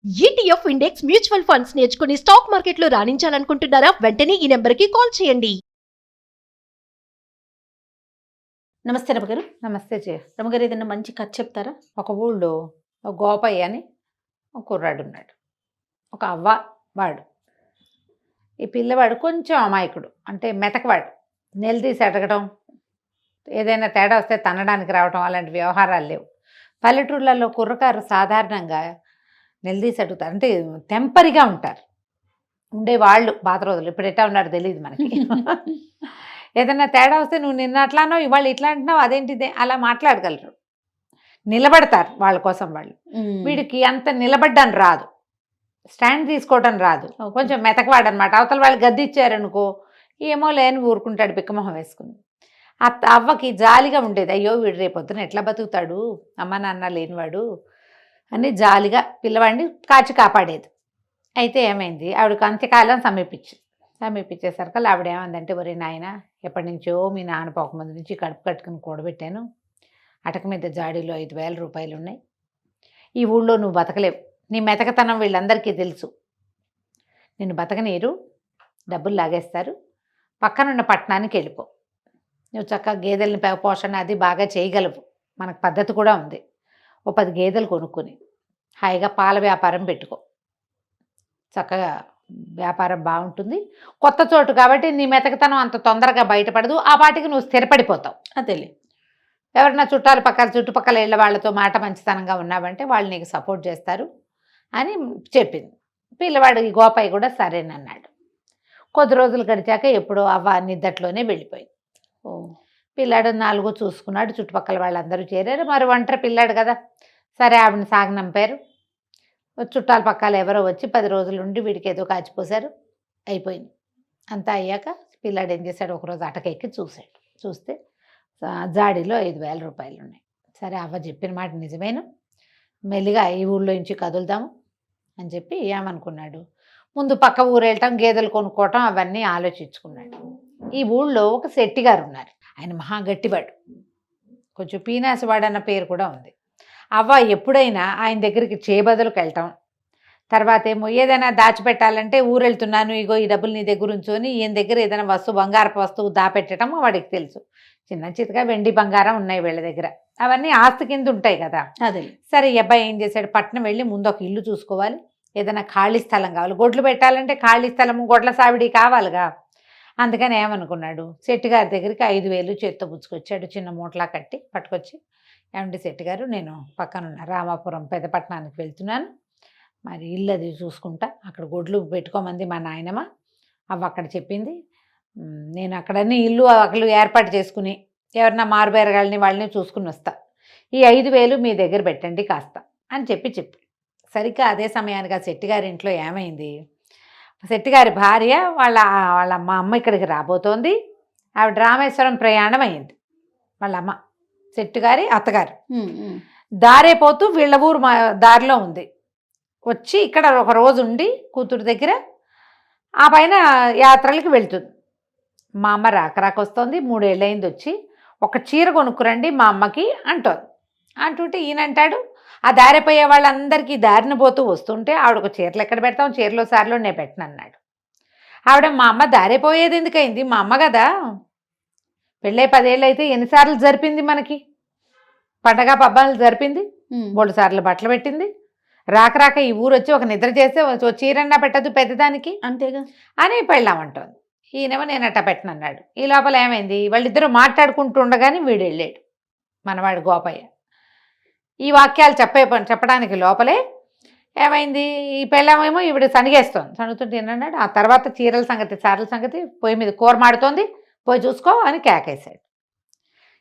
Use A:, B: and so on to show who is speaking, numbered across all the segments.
A: ETF index mutual funds నేర్చుకుని stock మార్కెట్లో రాణించాలనుకుంటున్నారా? వెంటనే ఈ నెంబర్కి కాల్ చేయండి.
B: నమస్తే రమగారు.
C: నమస్తే జయ.
B: రమగారు, ఏదైనా మంచి కథ చెప్తారా?
C: ఒక ఊళ్ళో ఒక గోపయ్య అని ఒక కుర్రాడు ఉన్నాడు. ఒక అవ్వ వాడు. ఈ పిల్లవాడు కొంచెం అమాయకుడు, అంటే మెతకవాడు. నిలదీసి అడగడం, ఏదైనా తేడా వస్తే తన్నడానికి రావడం, అలాంటి వ్యవహారాలు లేవు. పల్లెటూళ్ళల్లో కుర్రకారు సాధారణంగా నిలదీసి అడుగుతారు, అంటే టెంపరీగా ఉంటారు ఉండేవాళ్ళు పాత రోజులు. ఇప్పుడు ఎట్టా ఉన్నారో తెలియదు మనకి. ఏదైనా తేడా వస్తే నువ్వు నిన్న అట్లానో ఇవాళ ఇట్లా అంటున్నావు, అదేంటిదే, అలా మాట్లాడగలరు. నిలబడతారు వాళ్ళ కోసం వాళ్ళు. వీడికి అంత నిలబడ్డం రాదు, స్టాండ్ తీసుకోవడం రాదు, కొంచెం మెతకవాడనమాట. అవతల వాళ్ళు గద్దిచ్చారనుకో ఏమో లేని ఊరుకుంటాడు పిక్కమొహం వేసుకుని. అవ్వకి జాలిగా ఉండేది, అయ్యో వీడు రేపొద్దున ఎట్లా బతుకుతాడు అమ్మ నాన్న లేనివాడు అని జాలిగా పిల్లవాడిని కాచి కాపాడేది. అయితే ఏమైంది, ఆవిడకి అంత్యకాలం సమీపించేసరికి ఆవిడ ఏమందంటే, ఒరే నాయన, ఎప్పటి నుంచో మీ నాన్న పోకముందు నుంచి కడుపు కట్టుకుని కూడబెట్టాను, అటక మీద జాడీలో 5,000 రూపాయలు ఉన్నాయి. ఈ ఊళ్ళో నువ్వు బతకలేవు, నీ మెతకతనం వీళ్ళందరికీ తెలుసు, నిన్ను బతకనీరు, డబ్బులు లాగేస్తారు, పక్కనున్న పట్టణానికి వెళ్ళిపో. నువ్వు చక్కగా గేదెల్ని పోషణ అది బాగా చేయగలవు, మనకు పద్ధతి కూడా ఉంది. ఓ 10 గేదెలు కొనుక్కొని హాయిగా పాల వ్యాపారం పెట్టుకో, చక్కగా వ్యాపారం బాగుంటుంది. కొత్త చోటు కాబట్టి నీ మెతకతనం అంత తొందరగా బయటపడదు, ఆ పాటికి నువ్వు స్థిరపడిపోతావు.
B: అదేలే.
C: ఎవరన్నా చుట్టుపక్కల ఇళ్ళ వాళ్ళతో మాట మంచితనంగా ఉన్నావంటే వాళ్ళు నీకు సపోర్ట్ చేస్తారు అని చెప్పింది. పిల్లవాడు ఈ గోపాయి కూడా సరేనన్నాడు. కొద్ది రోజులు గడిచాక ఎప్పుడో అవ్వ నిద్దట్లోనే వెళ్ళిపోయింది. పిల్లాడు 4 చూసుకున్నాడు, చుట్టుపక్కల వాళ్ళందరూ చేరారు. మరి ఒంటరి పిల్లాడు కదా, సరే ఆవిడని సాగనంపారు. చుట్టాల పక్కల ఎవరో వచ్చి 10 రోజులు ఉండి వీడికి ఏదో కాచిపోసారు, అయిపోయింది. అంతా అయ్యాక పిల్లాడు ఏం చేశాడు, ఒకరోజు అటకెక్కి చూస్తే జాడీలో 5,000 రూపాయలు ఉన్నాయి. సరే అవ్వ చెప్పిన మాట నిజమేను, మెల్లిగా ఈ ఊళ్ళో నుంచి కదులుదాము అని చెప్పి ఏమనుకున్నాడు, ముందు పక్క ఊరు వెళ్ళటం, గేదెలు కొనుక్కోవటం అవన్నీ ఆలోచించుకున్నాడు. ఈ ఊళ్ళో ఒక శెట్టిగారు ఉన్నారు, ఆయన మహా గట్టివాడు, కొంచెం పీనాసివాడు అన్న పేరు కూడా ఉంది. అవ్వ ఎప్పుడైనా ఆయన దగ్గరికి చేబదులకు వెళ్ళటం, తర్వాత ఏమో ఏదైనా దాచిపెట్టాలంటే ఊరు వెళ్తున్నాను, ఇగో ఈ డబ్బులు నీ దగ్గర ఉంచుకొని ఈయన దగ్గర ఏదైనా బంగారపు వస్తువు దాపెట్టడం వాడికి తెలుసు. చిన్న చితగా వెండి బంగారం ఉన్నాయి వీళ్ళ దగ్గర, అవన్నీ ఆస్తి కింద ఉంటాయి కదా.
B: అదే.
C: సరే ఈ అబ్బాయి ఏం చేశాడు, పట్నం వెళ్ళి ముందు ఒక ఇల్లు చూసుకోవాలి, ఏదైనా ఖాళీ స్థలం కావాలి, గొడ్లు పెట్టాలంటే ఖాళీ స్థలము, గొడ్ల సావిడి కావాలిగా. అందుకని ఏమనుకున్నాడు, శెట్టిగారి దగ్గరికి 5,000 చేత్తో పుచ్చుకొచ్చాడు, చిన్న మూటలా కట్టి పట్టుకొచ్చి, ఏమండి శెట్టిగారు, నేను పక్కనున్న రామాపురం పెద్దపట్నానికి వెళ్తున్నాను, మరి ఇల్లు అది చూసుకుంటా, అక్కడ గొడ్లు పెట్టుకోమంది మా నాయనమ్మ, అవ్వ అక్కడ చెప్పింది, నేను అక్కడన్నీ ఇల్లు అక్కలు ఏర్పాటు చేసుకుని ఎవరన్నా మారుబేరగాళ్ళని వాళ్ళని చూసుకుని వస్తా, ఈ 5,000 మీ దగ్గర పెట్టండి కాస్త అని చెప్పి సరిగ్గా అదే సమయానికి ఆ శెట్టిగారి ఇంట్లో ఏమైంది, శెట్టిగారి భార్య వాళ్ళ అమ్మ ఇక్కడికి రాబోతోంది. ఆవిడ రామేశ్వరం ప్రయాణం అయింది, వాళ్ళ అమ్మ శెట్టిగారి అత్తగారు. దారే పోతూ వీళ్ళ ఊరు దారిలో ఉంది, వచ్చి ఇక్కడ ఒక రోజు ఉండి కూతురు దగ్గర ఆ పైన యాత్రలకు వెళ్తుంది. మా అమ్మ రాకరాకొస్తోంది, 3 ఏళ్ళయింది వచ్చి, ఒక చీర కొనుక్కురండి మా అమ్మకి అంటుంటే ఈయనంటాడు, ఆ దారిపోయే వాళ్ళందరికీ దారిన పోతూ వస్తుంటే ఆవిడకు చీరలు ఎక్కడ పెడతాం, చీరలో సార్లో నేను పెట్టను అన్నాడు. ఆవిడ, మా అమ్మ దారిపోయేది ఎందుకైంది, మా అమ్మ కదా, పెళ్ళై 10 ఏళ్ళు అయితే ఎన్నిసార్లు జరిపింది, మనకి పండగ పబ్బాలు జరిపింది, 3 సార్లు బట్టలు పెట్టింది, రాక ఈ ఊరు వచ్చి ఒక నిద్ర చేస్తే చీరన్నా పెట్టదు పెద్దదానికి,
B: అంతేగా
C: అని పెళ్ళామంటోంది. ఈయనేమో నేను అట్టా పెట్టనన్నాడు. ఈ లోపల ఏమైంది, వాళ్ళిద్దరూ మాట్లాడుకుంటూ ఉండగానే వీడు వెళ్ళాడు, మనవాడు గోపయ్య. ఈ వాక్యాలు చెప్పడానికి లోపలే ఏమైంది, ఈ పెళ్ళామేమో ఈవిడ సణుగుతుంటే ఏంటన్నాడు, ఆ తర్వాత చీరల సంగతి పొయ్యి మీద కూర మాడుతోంది, పోయి చూసుకో అని కేకేశాడు.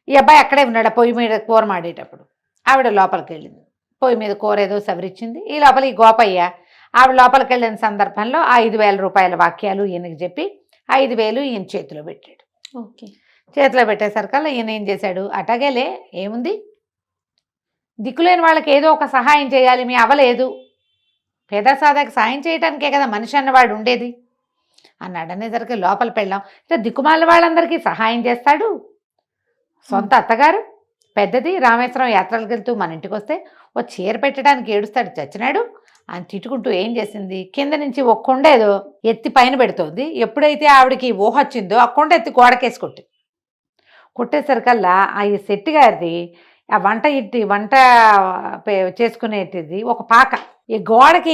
C: ఈ అబ్బాయి అక్కడే ఉన్నాడు, పొయ్యి మీద కూర మాడేటప్పుడు. ఆవిడ లోపలికి వెళ్ళింది, పొయ్యి మీద కూర ఏదో సవరించింది. ఈ లోపల ఈ గోపయ్య ఆవిడ లోపలికి వెళ్ళిన సందర్భంలో 5,000 రూపాయల వాక్యాలు ఈయనకి చెప్పి 5,000 ఈయన చేతిలో పెట్టాడు.
B: ఓకే.
C: చేతిలో పెట్టేసరికల్లా ఈయన ఏం చేశాడు, అటగేలే ఏముంది, దిక్కులేని వాళ్ళకి ఏదో ఒక సహాయం చేయాలి, మీ అవ్వలేదు, పేద సాదాకి సాయం చేయడానికే కదా మనిషి అన్నవాడు ఉండేది అన్నాడు. అనేసరికి లోపల పెళ్ళాం, ఇట్లా దిక్కుమాల వాళ్ళందరికీ సహాయం చేస్తాడు, సొంత అత్తగారు పెద్దది రామేశ్వరం యాత్రలకు వెళ్తూ మన ఇంటికి వస్తే ఓ చీర పెట్టడానికి ఏడుస్తాడు చచ్చినాడు, ఆయన తిట్టుకుంటూ ఏం చేసింది, కింద నుంచి ఒక కొండ ఏదో ఎత్తి పైన పెడుతోంది. ఎప్పుడైతే ఆవిడకి ఊహ వచ్చిందో ఆ కొండ ఎత్తి గోడకేసి కొట్టేసరికల్లా ఆ ఈ శెట్టి గారిది ఆ వంట చేసుకునేటిది ఒక పాక ఈ గోడకి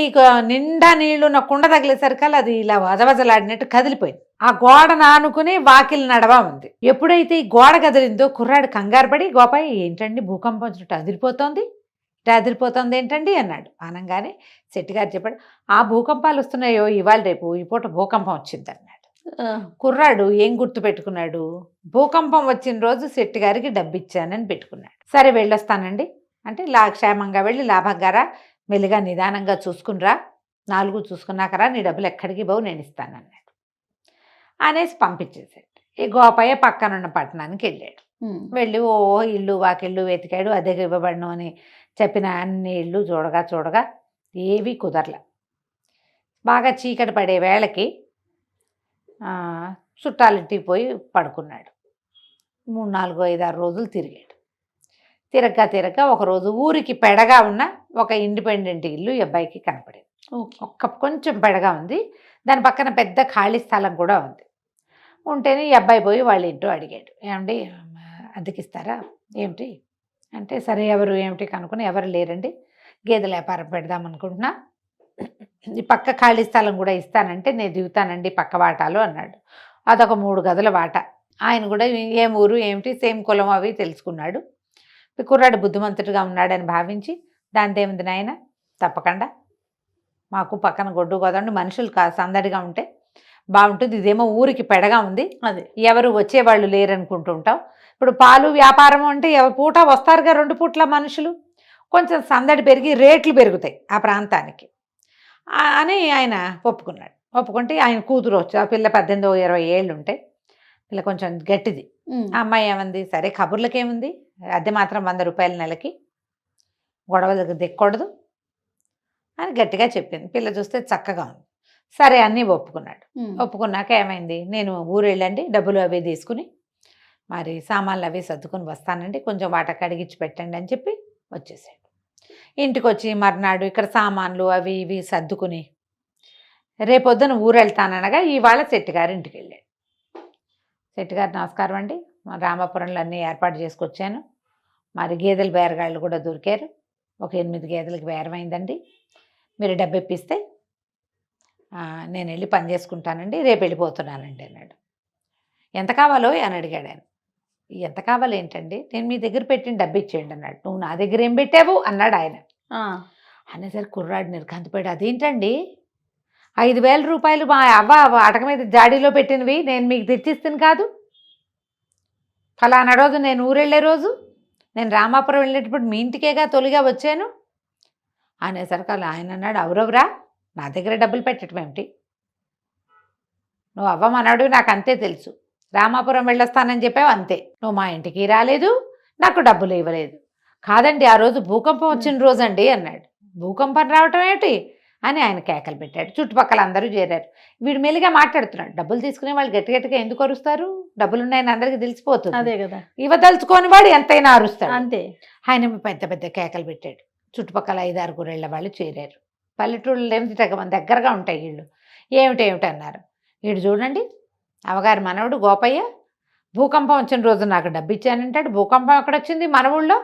C: నిండా నీళ్లున్న కుండ తగిలేసరికల్లా అది ఇలా వజవజలాడినట్టు కదిలిపోయింది. ఆ గోడను ఆనుకుని వాకిలి నడవ ఉంది. ఎప్పుడైతే ఈ గోడ కదిలిందో కుర్రాడు కంగారు పడి, గోపాయ్ ఏంటండి భూకంపం వచ్చినట్టు అదిరిపోతోంది, ఇట్లా అదిరిపోతుంది ఏంటండి అన్నాడు. అనగానే శెట్టి గారు చెప్పాడు, ఆ భూకంపాలు వస్తున్నాయో ఇవాళ రేపు ఈ పూట భూకంపం వచ్చింది అన్నాడు. కుర్రాడు ఏం గుర్తు పెట్టుకున్నాడు, భూకంపం వచ్చిన రోజు శెట్టి గారికి డబ్బు ఇచ్చానని పెట్టుకున్నాడు. సరే వెళ్ళొస్తానండి అంటే, క్షేమంగా వెళ్ళి లాభంగారా, మెల్లిగా నిదానంగా చూసుకునిరా, 4 చూసుకున్నాకరా, నీ డబ్బులు ఎక్కడికి పోవు, నేను ఇస్తానన్నాడు. అనేసి పంపించేసాడు. ఈ గోపయ్య పక్కనున్న పట్టణానికి వెళ్ళాడు. వెళ్ళి ఇల్లు వాకిళ్ళు వెతికాడు. అద్దెకి ఇవ్వబడను అని చెప్పిన అన్ని ఇళ్ళు చూడగా ఏవి కుదరల. బాగా చీకటి పడే వేళకి చుట్టాలింటికి పోయి పడుకున్నాడు. 3, 4, 5, 6 రోజులు తిరిగాడు. తిరగక ఒకరోజు ఊరికి పెడగా ఉన్న ఒక ఇండిపెండెంట్ ఇల్లు ఈ అబ్బాయికి కనపడింది. కొంచెం పెడగా ఉంది, దాని పక్కన పెద్ద ఖాళీ స్థలం కూడా ఉంది. ఉంటేనే ఈ అబ్బాయి పోయి వాళ్ళ ఇంటో అడిగాడు, ఏమండి అద్దెకిస్తారా ఏమిటి అంటే, సరే ఎవరు ఏమిటి కనుక్కుని, ఎవరు లేరండి, గేదెల వ్యాపారం పెడదాం అనుకుంటున్నా, ఈ పక్క ఖాళీ స్థలం కూడా ఇస్తానంటే నేను దిగుతానండి పక్క వాటాలు అన్నాడు. అదొక 3 గదుల వాట. ఆయన కూడా ఏం ఊరు ఏమిటి సేమ్ కులం అవి తెలుసుకున్నాడు. కుర్రాడు బుద్ధిమంతుడిగా ఉన్నాడని భావించి, దానిదేముంది నాయన, తప్పకుండా మాకు పక్కన గొడ్డు గోదండి మనుషులు సందడిగా ఉంటే బాగుంటుంది, ఇదేమో ఊరికి పెడగా ఉంది,
B: అదే
C: ఎవరు వచ్చేవాళ్ళు లేరనుకుంటూ ఉంటాం. ఇప్పుడు పాలు వ్యాపారం అంటే పూట వస్తారుగా 2 పూట్ల మనుషులు, కొంచెం సందడి పెరిగి రేట్లు పెరుగుతాయి ఆ ప్రాంతానికి అని ఆయన ఒప్పుకున్నాడు. ఒప్పుకుంటే ఆయన కూతురు వచ్చి, ఆ పిల్ల 18, 20 ఏళ్ళు ఉంటాయి, పిల్ల కొంచెం గట్టిది. ఆ అమ్మాయి ఏమంది, సరే కబుర్లకేముంది, అద్దె మాత్రం 100 రూపాయల నెలకి, గొడవలకు దిక్కకూడదు అని గట్టిగా చెప్పింది. పిల్ల చూస్తే చక్కగా ఉంది. సరే అన్నీ ఒప్పుకున్నాడు. ఒప్పుకున్నాక ఏమైంది, నేను ఊరు వెళ్ళండి, డబ్బులు అవి తీసుకుని మరి సామాన్లు అవి సర్దుకుని వస్తానండి, కొంచెం వాట కడిగించి పెట్టండి అని చెప్పి వచ్చేసాడు. ఇంటికి వచ్చి మర్నాడు ఇక్కడ సామాన్లు అవి ఇవి సర్దుకుని రేపొద్దున ఊరు వెళ్తాననగా ఇవాళ శెట్టి గారి ఇంటికి వెళ్ళాడు. శెట్టి గారు నమస్కారం అండి, రామాపురంలో అన్నీ ఏర్పాటు చేసుకొచ్చాను, మరి గేదెల బేరగాళ్ళు కూడా దొరికారు, ఒక 8 గేదెలకు బేరమైందండి, మీరు డబ్బు ఇప్పిస్తే నేను వెళ్ళి పని చేసుకుంటానండి, రేపు వెళ్ళిపోతున్నానండి అన్నాడు. ఎంత కావాలో అని అడిగాడు ఆయన. ఎంత కావాలి ఏంటండి, నేను మీ దగ్గర పెట్టిన డబ్బు ఇచ్చేయండి అన్నాడు. నువ్వు నా దగ్గర ఏం పెట్టావు అన్నాడు ఆయన. అనేసరికి కుర్రాడు నిర్ఘాంతపోయాడు. అదేంటండి, 5,000 రూపాయలు మా అవ్వ అటక మీద జాడీలో పెట్టినవి నేను మీకు తెచ్చిస్తాను కాదు, ఫలానా రోజు నేను ఊరెళ్ళే రోజు, నేను రామాపురం వెళ్ళేటప్పుడు మీ ఇంటికేగా తొలిగా వచ్చాను అనేసరికి అలా ఆయన అన్నాడు, అవురవరా నా దగ్గర డబ్బులు పెట్టడం ఏమిటి, నువ్వు అవ్వమన్నాడు, నాకు అంతే తెలుసు, రామాపురం వెళ్ళొస్తానని చెప్పావు అంతే, నువ్వు మా ఇంటికి రాలేదు, నాకు డబ్బులు ఇవ్వలేదు. కాదండి ఆ రోజు భూకంపం వచ్చిన రోజు అండి అన్నాడు. భూకంపం రావటం ఏమిటి అని ఆయన కేకలు పెట్టాడు. చుట్టుపక్కల అందరూ చేరారు. వీడు మెల్లిగా మాట్లాడుతున్నాడు. డబ్బులు తీసుకునే వాళ్ళు గట్టిగా ఎందుకు అరుస్తారు, డబ్బులు ఉన్నాయని అందరికీ తెలిసిపోతుంది, అదే కదా, ఇవ్వదలుచుకోని వాడు ఎంతైనా అరుస్తాడు అంతే. ఆయన పెద్ద పెద్ద కేకలు పెట్టాడు. చుట్టుపక్కల 5-6 గురేళ్ల వాళ్ళు చేరారు. పల్లెటూళ్ళు ఏమిటి మన దగ్గరగా ఉంటాయి వీళ్ళు, ఏమిటి అన్నారు. వీడు చూడండి అవగారి మనవడు గోపయ్య భూకంపం వచ్చిన రోజు నాకు డబ్బు ఇచ్చానంటాడు, భూకంపం ఎక్కడొచ్చింది మన ఊళ్ళో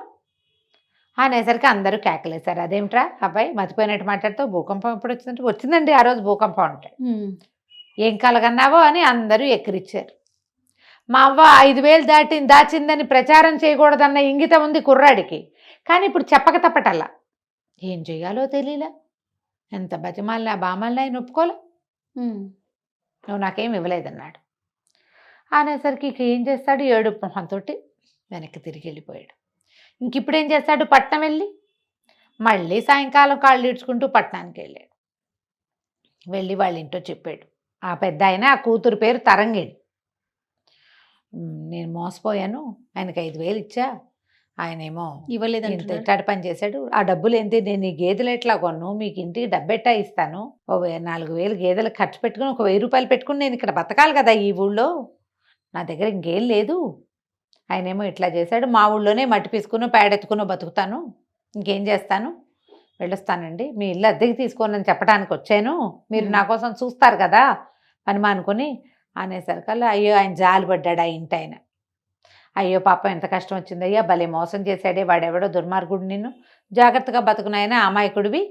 C: అనేసరికి అందరూ కేకలేశారు. అదేమిట్రా అబ్బాయి మర్చిపోయినట్టు మాట్లాడుతావు, భూకంపం ఎప్పుడు వచ్చిందంటే, వచ్చిందండి ఆ రోజు భూకంపం అంటాడు. ఏం కలగన్నావో అని అందరూ ఎక్కిరిచ్చారు. మా అవ్వ 5,000 దాచిందని ప్రచారం చేయకూడదన్న ఇంగితం ఉంది కుర్రాడికి, కానీ ఇప్పుడు చెప్పక తప్పటల్లా ఏం చెయ్యాలో తెలియలే, ఎంత బతిమాలినా బామల్ని ఆయన ఒప్పుకోలే, నువ్వు నాకేం ఇవ్వలేదన్నాడు. అనేసరికి ఇక ఏం చేస్తాడు, ఏడుపు మొహంతో వెనక్కి తిరిగి వెళ్ళిపోయాడు. ఇంక ఇప్పుడు ఏం చేస్తాడు, పట్నం వెళ్ళి మళ్ళీ సాయంకాలం కాళ్ళు ఈడ్చుకుంటూ పట్టణానికి వెళ్ళాడు. వెళ్ళి వాళ్ళ ఇంట్లో చెప్పాడు. ఆ పెద్ద ఆయన, ఆ కూతురు పేరు తరంగిణి, నేను మోసపోయాను, ఆయనకి 5,000 ఇచ్చా, ఆయనేమో
B: ఇవ్వలేదు,
C: ఇంత ఇట్టాడు పని చేశాడు, ఆ డబ్బులు ఏంటి, నేను ఈ గేదెలు ఎట్లా కొన్ను, మీకు ఇంటికి డబ్బెట్టా ఇస్తాను, 4,000 గేదెలు ఖర్చు పెట్టుకుని 1,000 రూపాయలు పెట్టుకుని నేను ఇక్కడ బతకాలి కదా ఈ ఊళ్ళో, నా దగ్గర ఇంకేం లేదు, ఆయనేమో ఇట్లా చేశాడు, మా ఊళ్ళోనే మట్టి పీసుకునో పేడెత్తుకునో బతుకుతాను, ఇంకేం చేస్తాను, వెళ్ళొస్తానండి, మీ ఇల్లు అద్దెకి తీసుకోనని చెప్పడానికి వచ్చాను, మీరు నా కోసం చూస్తారు కదా పని మానుకొని అనేసరికల్లా అయ్యో ఆయన జాలి పడ్డాడు ఆ ఇంటి ఆయన. అయ్యో పాపం ఎంత కష్టం వచ్చిందయ్యా, భలే మోసం చేశాడే వాడెవడో దుర్మార్గుడు, నిన్ను జాగ్రత్తగా బతుకునాయన అమాయకుడివి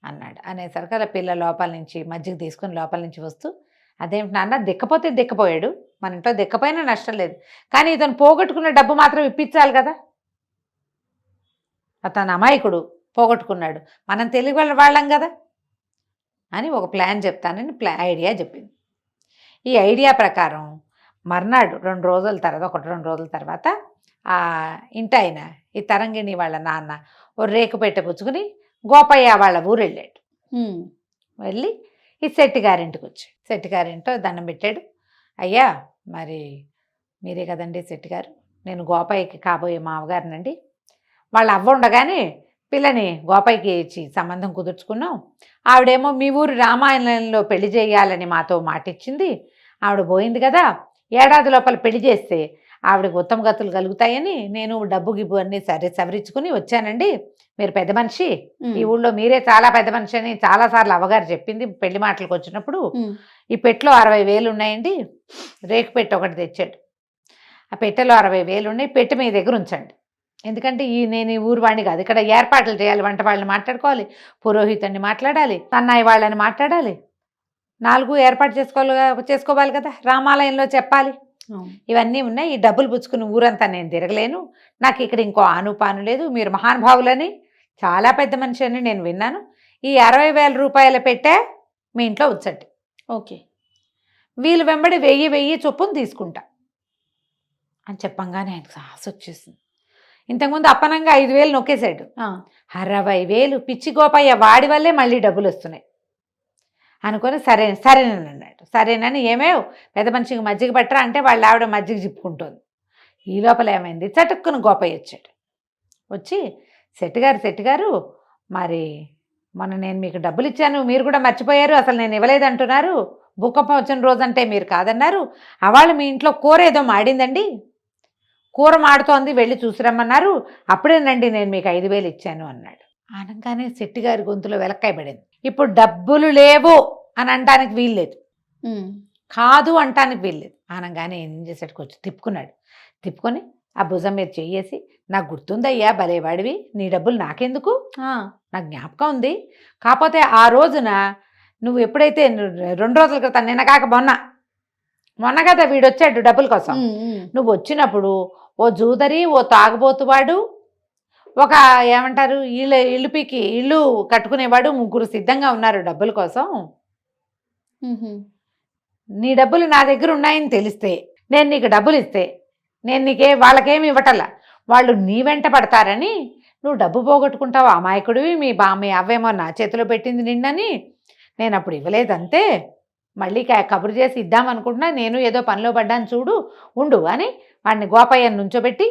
C: అన్నాడు. అనేసరికల్లా పిల్ల లోపల నుంచి మజ్జిగ తీసుకుని లోపల నుంచి వస్తూ, అదేమిటి నాన్న, దిక్కపోతే దిక్కపోయాడు, మన ఇంట్లో దిక్కపోయినా నష్టం లేదు, కానీ ఇతను పోగొట్టుకున్న డబ్బు మాత్రం ఇప్పించాలి కదా, అతను అమాయకుడు పోగొట్టుకున్నాడు, మనం తెలివి వాళ్ళం కదా అని ఒక ప్లాన్ చెప్తానని ఐడియా చెప్పింది. ఈ ఐడియా ప్రకారం మర్నాడు 2 రోజుల తర్వాత ఆ ఇంటి ఆయన ఈ తరంగిణి వాళ్ళ నాన్న ఓ రేకు పెట్టె పుచ్చుకుని గోపయ్య వాళ్ళ ఊరు వెళ్ళాడు. వెళ్ళి ఈ శెట్టి గారింటికి వచ్చాడు. శెట్టి గారింటో దండం పెట్టాడు. అయ్యా, మరి మీరే కదండి శెట్టి గారు, నేను గోపయ్యకి కాబోయే మామగారినండి, వాళ్ళ అవ్వ ఉండగానే పిల్లని గోపయ్యకి ఇచ్చి సంబంధం కుదుర్చుకున్నాం, ఆవిడేమో మీ ఊరు రామాయణంలో పెళ్లి చేయాలని మాతో మాటిచ్చింది, ఆవిడ పోయింది కదా, ఏడాది లోపల పెళ్లి చేస్తే ఆవిడకి ఉత్తమ గతులు కలుగుతాయని నేను డబ్బు గిబ్బు అన్నీ సవరించుకుని వచ్చానండి, మీరు పెద్ద మనిషి, ఈ ఊళ్ళో మీరే చాలా పెద్ద మనిషి అని చాలాసార్లు అవ్వగారు చెప్పింది పెళ్లి మాటలకు వచ్చినప్పుడు. ఈ పెట్టెలో 60,000 ఉన్నాయండి, రేకు పెట్టె ఒకటి తెచ్చాడు, ఆ పెట్టెలో 60,000 ఉన్నాయి, పెట్టె మీ దగ్గర ఉంచండి, ఎందుకంటే నేను ఈ ఊరు వాడిని కాదు, ఇక్కడ ఏర్పాట్లు చేయాలి, వంట వాళ్ళని మాట్లాడుకోవాలి, పురోహితుడిని మాట్లాడాలి, సన్నాయి వాళ్ళని మాట్లాడాలి, 4 ఏర్పాటు చేసుకోవాలి కదా, రామాలయంలో చెప్పాలి, ఇవన్నీ ఉన్నాయి, ఈ డబ్బులు పుచ్చుకుని ఊరంతా నేను తిరగలేను, నాకు ఇక్కడ ఇంకో ఆనుపాను లేదు, మీరు మహానుభావులని చాలా పెద్ద మనిషి అని నేను విన్నాను, ఈ 60,000 రూపాయలు పెట్టే మీ ఇంట్లో ఉంచండి,
B: ఓకే,
C: వీళ్ళు వెంబడి 1000 చొప్పున తీసుకుంటా అని చెప్పంగానే ఆయనకు ఆశ వచ్చేసింది. ఇంతకుముందు అప్పనంగా 5,000 నొక్కేశాడు, 60,000 పిచ్చి గోపయ్య వాడి వల్లే మళ్ళీ డబ్బులు వస్తున్నాయి అనుకొని సరేనన్నాడు. సరేనని ఏమేవ్ పెద్ద మనిషికి మజ్జిగ పట్టరా అంటే వాళ్ళ ఆవిడ మజ్జిగ చిప్పుకుంటోంది. ఈ లోపల ఏమైంది, చటుక్కున గోపయ్య వచ్చాడు. వచ్చి శెట్టి గారు మరి మొన్న నేను మీకు డబ్బులు ఇచ్చాను, మీరు కూడా మర్చిపోయారు, అసలు నేను ఇవ్వలేదంటున్నారు, భూకంపం వచ్చిన రోజంటే మీరు కాదన్నారు, అవాళ్ళు మీ ఇంట్లో కూర ఏదో మాడిందండి, కూర మాడుతోంది, వెళ్ళి చూసిరమ్మన్నారు, అప్పుడేనండి నేను మీకు 5,000 ఇచ్చాను అన్నాడు. అనగానే శెట్టి గారి గొంతులో వెలక్కాయ పడింది. ఇప్పుడు డబ్బులు లేవు అని అనడానికి వీల్లేదు, కాదు అంటానికి వీల్లేదు. అనగానే ఏం చేశాడు, కొంచెం తిప్పుకొని ఆ భుజం మీద చెయ్యేసి, నాకు గుర్తుందయ్యా భలేవాడివి, నీ డబ్బులు నాకెందుకు, నాకు జ్ఞాపకం ఉంది, కాకపోతే ఆ రోజున నువ్వు ఎప్పుడైతే 2 రోజుల క్రితం, నిన్న కాక మొన్న కదా వీడొచ్చాడు డబ్బుల కోసం, నువ్వు వచ్చినప్పుడు ఓ జూదరి, ఓ తాగుబోతువాడు, ఒక ఏమంటారు ఇల్లు కట్టుకునేవాడు, 3 సిద్ధంగా ఉన్నారు డబ్బుల కోసం, నీ డబ్బులు నా దగ్గర ఉన్నాయని తెలిస్తే నేను నీకు డబ్బులు ఇస్తే నేను వాళ్ళకేమి ఇవ్వటల్లా, వాళ్ళు నీ వెంట పడతారని నువ్వు డబ్బు పోగొట్టుకుంటావు, అమాయకుడివి, మీ అవ్వేమో నా చేతిలో పెట్టింది నిన్నని నేను అప్పుడు ఇవ్వలేదంతే, మళ్ళీ కబురు చేసి ఇద్దామనుకుంటున్నా, నేను ఏదో పనిలో పడ్డాను చూడు ఉండు అని వాడిని గోపయ్యను నుంచోబెట్టి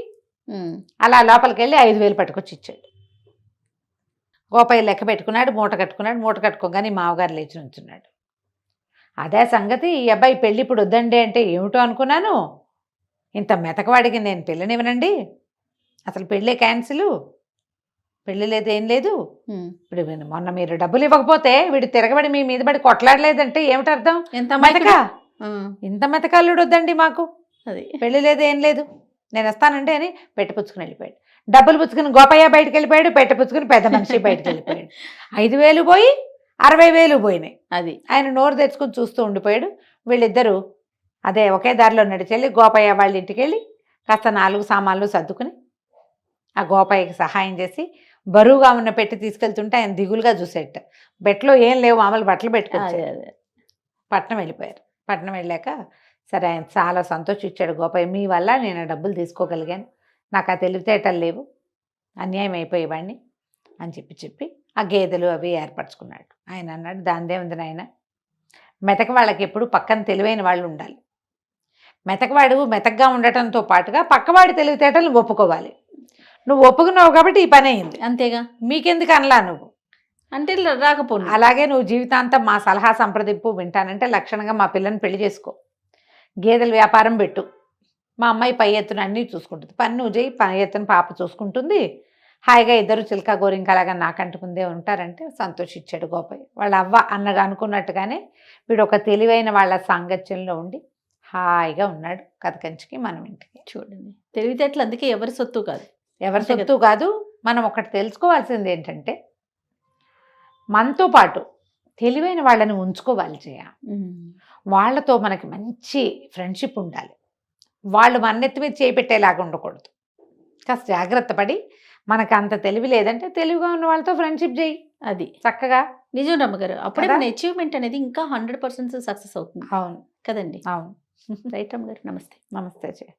C: అలా లోపలికి వెళ్ళి 5,000 పట్టుకొచ్చి ఇచ్చాడు. గోపయ్య లెక్క పెట్టుకున్నాడు, మూట కట్టుకోగానే మామగారు లేచి నుంచున్నాడు. అదే సంగతి, ఈ అబ్బాయి పెళ్ళి ఇప్పుడు వద్దండి అంటే ఏమిటో అనుకున్నాను, ఇంత మెతకవాడికి నేను పెళ్ళనివ్వనండి, అసలు పెళ్ళే క్యాన్సిల్, పెళ్ళి లేదు ఏం లేదు, ఇప్పుడు మొన్న మీరు డబ్బులు ఇవ్వకపోతే వీడు తిరగబడి మీ మీద పడి కొట్లాడలేదంటే ఏమిటి అర్థం, ఇంత మెతకాళ్ళుడు వద్దండి మాకు, అది పెళ్ళి లేదు ఏం లేదు, నేను వస్తానండి అని పెట్టపుచ్చుకుని వెళ్ళిపోయాడు. డబ్బులు పుచ్చుకుని గోపయ్య బయటకు వెళ్ళిపోయాడు, పెట్టపుచ్చుకుని పెద్ద మనిషి బయటకు వెళ్ళిపోయాడు. 5,000 పోయి 60,000 పోయినాయి. అది ఆయన నోరు తెచ్చుకుని చూస్తూ ఉండిపోయాడు. వీళ్ళిద్దరూ అదే ఒకే దారిలో నడిచెళ్ళి గోపయ్య వాళ్ళ ఇంటికి వెళ్ళి కాస్త 4 సామాన్లు సర్దుకుని ఆ గోపయ్యకి సహాయం చేసి బరువుగా ఉన్న పెట్టి తీసుకెళ్తుంటే ఆయన దిగులుగా చూసేట, బెట్లో ఏం లేవు, మామూలు బట్టలు పెట్టుకొచ్చారు. పట్నం వెళ్ళిపోయారు. పట్నం వెళ్ళాక సరే ఆయన చాలా సంతోషించాడు గోపయ్య, మీ వల్ల నేను డబ్బులు తీసుకోగలిగాను, నాకు ఆ తెలివితేటలు లేవు, అన్యాయం అయిపోయేవాడిని అని చెప్పి ఆ గేదెలు అవి ఏర్పరచుకున్నాడు. ఆయన అన్నాడు, దానిదే ఉంది నాయన, మెతక వాళ్ళకి ఎప్పుడు పక్కన తెలివైన వాళ్ళు ఉండాలి, మెతకవాడు మెతకగా ఉండటంతో పాటుగా పక్కవాడి తెలివితేటలు ఒప్పుకోవాలి, నువ్వు ఒప్పుకున్నావు కాబట్టి ఈ పని అయింది, అంతేగా, మీకెందుకు అనలా నువ్వు అంటే రాకపోను, అలాగే నువ్వు జీవితాంతం మా సలహా సంప్రదింపు వింటానంటే లక్షణంగా మా పిల్లని పెళ్లి చేసుకో, గేదెల వ్యాపారం పెట్టు, మా అమ్మాయి పై ఎత్తున అన్నీ చూసుకుంటుంది, పని నువ్వు చేయి, పై ఎత్తున పాప చూసుకుంటుంది, హాయిగా ఇద్దరు చిలక గోరింకలాగా నాకంటుకుందే ఉంటారంటే సంతోషించాడు గోపయ్య. వాళ్ళ అవ్వ అన్నగా అనుకున్నట్టుగానే వీడు ఒక తెలివైన వాళ్ళ సాంగత్యంలో ఉండి హాయిగా ఉన్నాడు. కథ కంచికి మనం ఇంటికి.
B: చూడండి, తెలివితేటలు అందుకే ఎవరి సొత్తు కాదు.
C: ఎవరి
B: అంతే
C: సొత్తు కాదు. మనం ఒకటి తెలుసుకోవాల్సింది ఏంటంటే మనతో పాటు తెలివైన వాళ్ళని ఉంచుకోవాలి చేయ. వాళ్ళతో మనకి మంచి ఫ్రెండ్షిప్ ఉండాలి. వాళ్ళు మన నెత్తి మీద చేపెట్టేలాగా ఉండకూడదు. కాస్త జాగ్రత్త పడి మనకు అంత తెలివి లేదంటే తెలివిగా ఉన్న వాళ్ళతో ఫ్రెండ్షిప్ చేయి
B: అది
C: చక్కగా.
B: నిజం రమ్మగారు, అప్పుడే
C: కదా?
B: మన అచీవ్మెంట్ అనేది ఇంకా 100% సక్సెస్ అవుతుంది
C: అవును
B: కదండి.
C: అవును.
B: రైట్ రమ్మగారు, నమస్తే.
C: నమస్తే చేయ.